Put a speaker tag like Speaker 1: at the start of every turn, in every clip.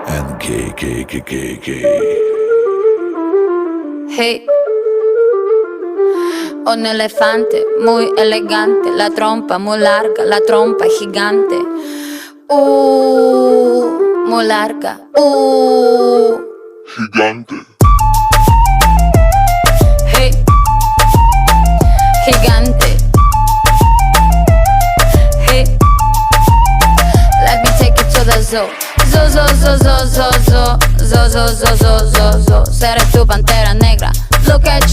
Speaker 1: and K.
Speaker 2: Hey, un elefante muy elegante, la trompa muy larga, la trompa gigante. Muy larga.
Speaker 3: Gigante.
Speaker 2: Hey, gigante. Hey, let me take you to the zoo. Zo. Seré tu pantera negra. Look at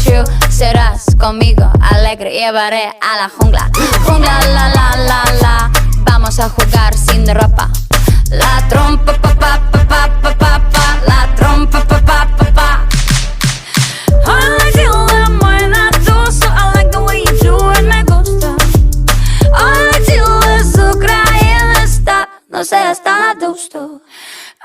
Speaker 2: you. Serás conmigo alegre. Llevaré a la jungla. Jungla, la. Vamos a jugar sin ropa. La trompa, pa. La trompa, pa. I like the way muena tú, so I like the way you do it, me gusta. I like the way sucra y está, no seas tan adusto.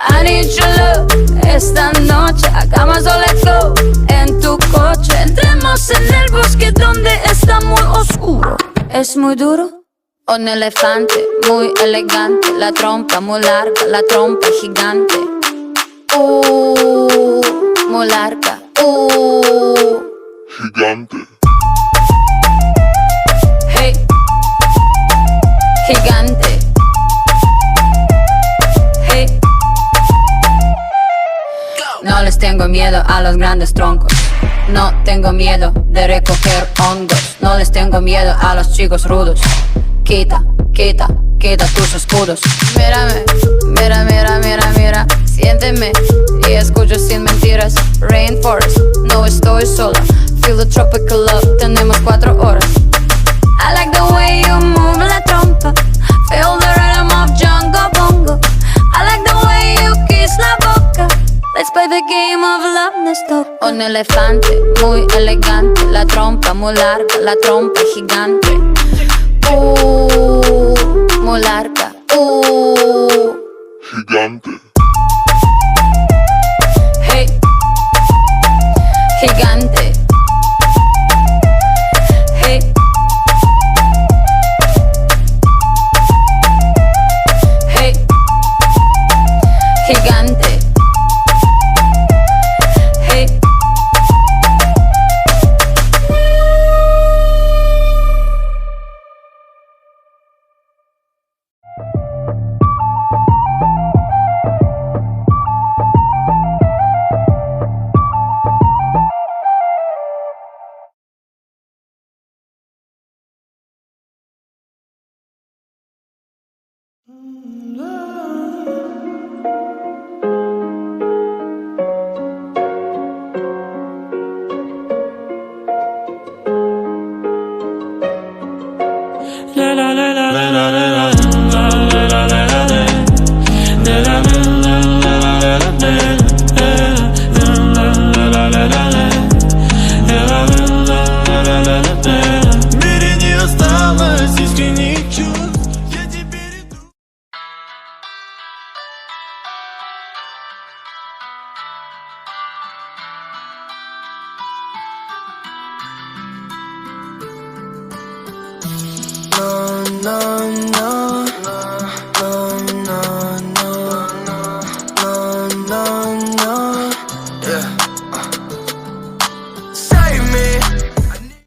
Speaker 2: I need your love, esta noche hagamos let's go. En tu coche, entremos en el bosque donde está muy oscuro. Es muy duro. Un elefante muy elegante, la trompa muy larga, la trompa gigante. Muy larga.
Speaker 3: Gigante.
Speaker 2: Hey, gigante. Hey. No les tengo miedo a los grandes troncos. No tengo miedo de recoger hongos. No les tengo miedo a los chicos rudos. Quita tus escudos. Mírame, mira. Siénteme y escucha sin mentiras. Rainforest, no estoy sola. Feel the tropical love, tenemos 4 horas. I like the way you move la trompa. Feel the rhythm of Jungle Bongo. I like the way you kiss la boca. Let's play the game of love, let's talk. Un elefante muy elegante, la trompa muy larga, la trompa gigante. Muy larga.
Speaker 3: Gigante.
Speaker 2: Hey, gigante. Hey, hey, gigante. Hey.
Speaker 4: Мире не осталось искренних чувств. Я теперь иду.
Speaker 5: No,